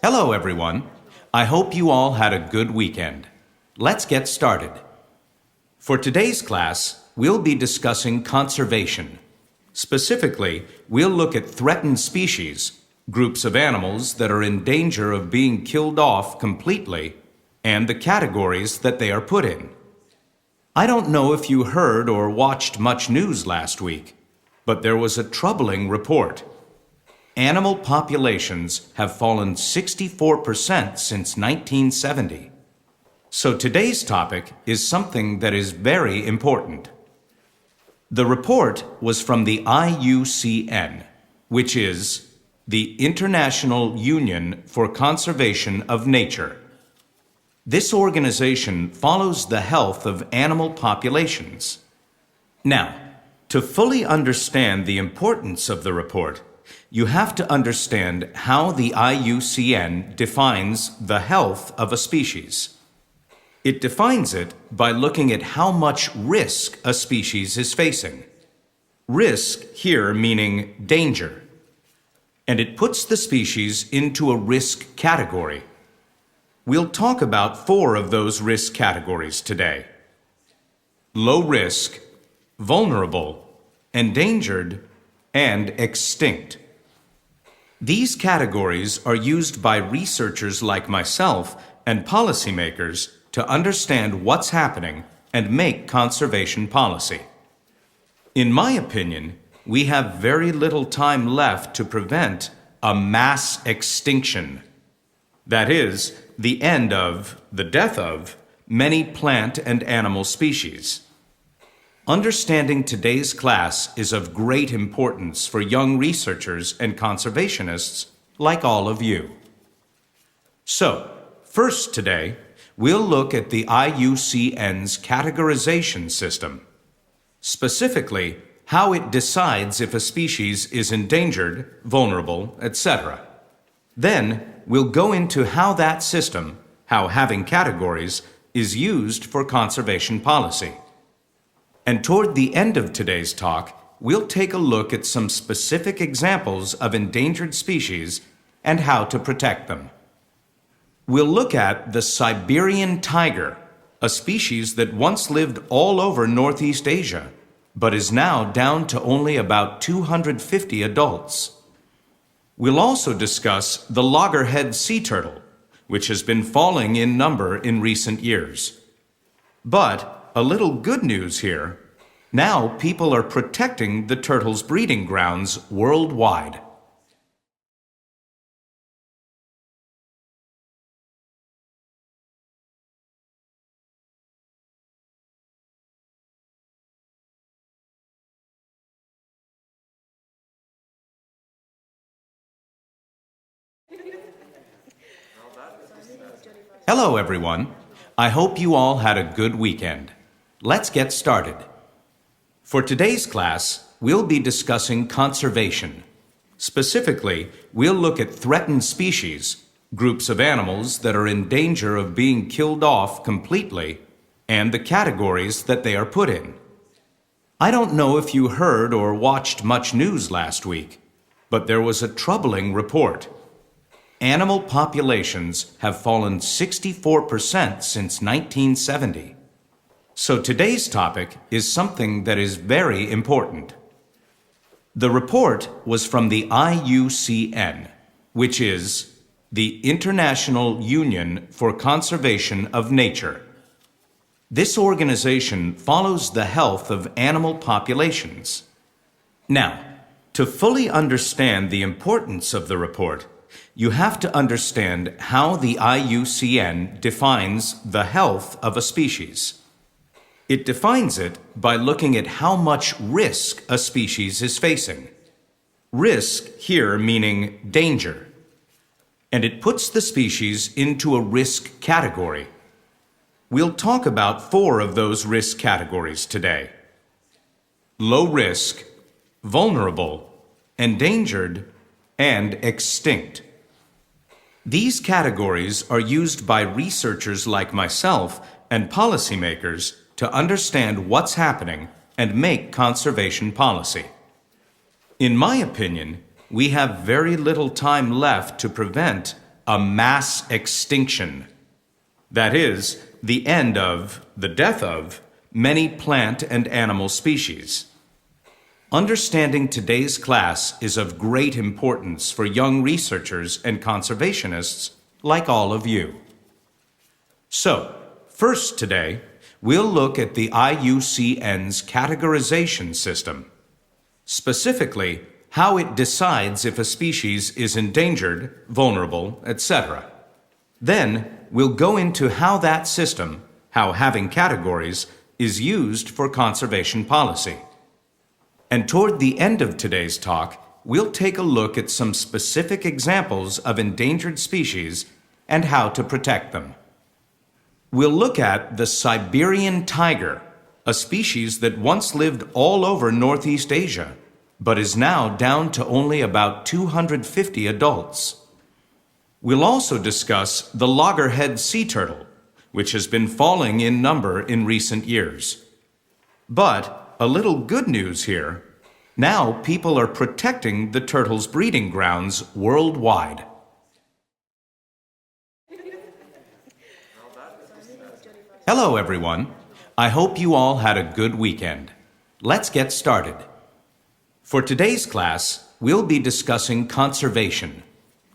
Hello, everyone. I hope you all had a good weekend. Let's get started. For today's class, we'll be discussing conservation. Specifically, we'll look at threatened species, groups of animals that are in danger of being killed off completely, and the categories that they are put in. I don't know if you heard or watched much news last week, but there was a troubling report. Animal populations have fallen 64% since 1970. So today's topic is something that is very important. The report was from the IUCN, which is the International Union for Conservation of Nature. This organization follows the health of animal populations. Now, to fully understand the importance of the report, you have to understand how the IUCN defines the health of a species. It defines it by looking at how much risk a species is facing. Risk here meaning danger. And it puts the species into a risk category. We'll talk about 4 of those risk categories today: low risk, vulnerable, endangered, and extinct. These categories are used by researchers like myself and policymakers to understand what's happening and make conservation policy. In my opinion, we have very little time left to prevent a mass extinction. That is, the end of, the death of, many plant and animal species. Understanding today's class is of great importance for young researchers and conservationists like all of you. So, first today, we'll look at the IUCN's categorization system. Specifically, how it decides if a species is endangered, vulnerable, etc. Then, we'll go into how that system, how having categories, is used for conservation policy. And toward the end of today's talk, we'll take a look at some specific examples of endangered species and how to protect them. We'll look at the Siberian tiger, a species that once lived all over Northeast Asia, but is now down to only about 250 adults. We'll also discuss the loggerhead sea turtle, which has been falling in number in recent years. But a little good news here. Now people are protecting the turtle's breeding grounds worldwide. Hello, everyone. I hope you all had a good weekend. Let's get started. For today's class, we'll be discussing conservation. Specifically, we'll look at threatened species, groups of animals that are in danger of being killed off completely, and the categories that they are put in. I don't know if you heard or watched much news last week, but there was a troubling report. Animal populations have fallen 64% since 1970. So today's topic is something that is very important. The report was from the IUCN, which is the International Union for Conservation of Nature. This organization follows the health of animal populations. Now, to fully understand the importance of the report, you have to understand how the IUCN defines the health of a species. It defines it by looking at how much risk a species is facing. Risk here meaning danger. And it puts the species into a risk category. We'll talk about 4 of those risk categories today: low risk, vulnerable, endangered, and extinct. These categories are used by researchers like myself and policymakers to understand what's happening and make conservation policy. In my opinion, we have very little time left to prevent a mass extinction. That is, the death of, many plant and animal species. Understanding today's class is of great importance for young researchers and conservationists like all of you. So, first today, we'll look at the IUCN's categorization system, specifically how it decides if a species is endangered, vulnerable, etc. Then, we'll go into how that system, how having categories, is used for conservation policy. And toward the end of today's talk, we'll take a look at some specific examples of endangered species and how to protect them. We'll look at the Siberian tiger, a species that once lived all over Northeast Asia, but is now down to only about 250 adults. We'll also discuss the loggerhead sea turtle, which has been falling in number in recent years. But a little good news here. Now people are protecting the turtle's breeding grounds worldwide. Hello, everyone. I hope you all had a good weekend. Let's get started. For today's class, we'll be discussing conservation.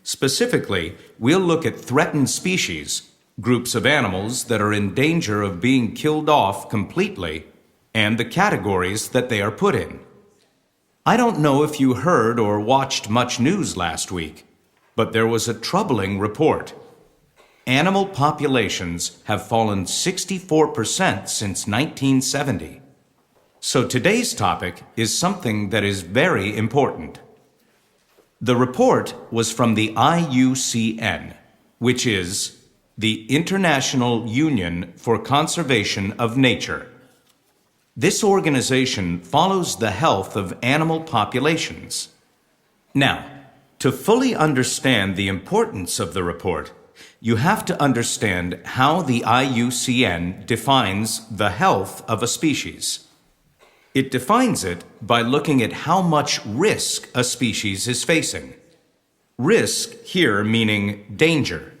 Specifically, we'll look at threatened species, groups of animals that are in danger of being killed off completely, and the categories that they are put in. I don't know if you heard or watched much news last week, but there was a troubling report. Animal populations have fallen 64% since 1970. So today's topic is something that is very important. The report was from the IUCN, which is the International Union for Conservation of Nature. This organization follows the health of animal populations. Now, to fully understand the importance of the report, you have to understand how the IUCN defines the health of a species. It defines it by looking at how much risk a species is facing. Risk here meaning danger.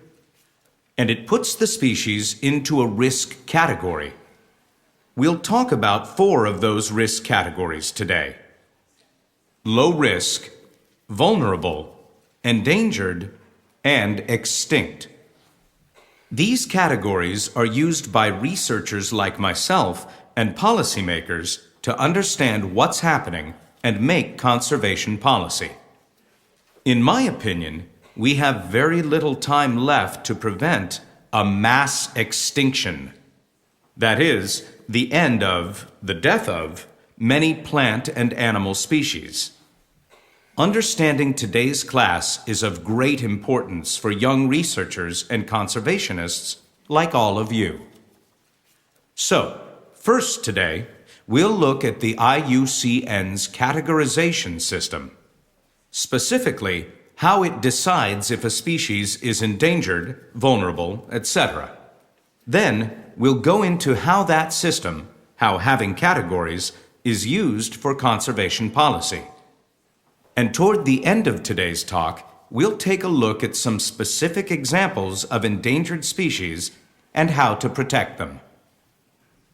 And it puts the species into a risk category. We'll talk about 4 of those risk categories today: low risk, vulnerable, endangered, and extinct. These categories are used by researchers like myself and policymakers to understand what's happening and make conservation policy. In my opinion, we have very little time left to prevent a mass extinction. That is, the death of, many plant and animal species. Understanding today's class is of great importance for young researchers and conservationists like all of you. So, first today, we'll look at the IUCN's categorization system, specifically how it decides if a species is endangered, vulnerable, etc. Then, we'll go into how that system, how having categories, is used for conservation policy. And toward the end of today's talk, we'll take a look at some specific examples of endangered species and how to protect them.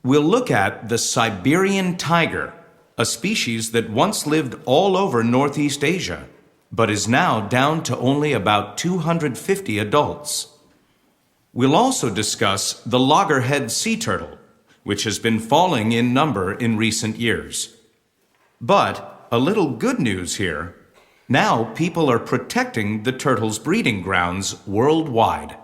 We'll look at the Siberian tiger, a species that once lived all over Northeast Asia, but is now down to only about 250 adults. We'll also discuss the loggerhead sea turtle, which has been falling in number in recent years. But a little good news here. Now people are protecting the turtle's breeding grounds worldwide.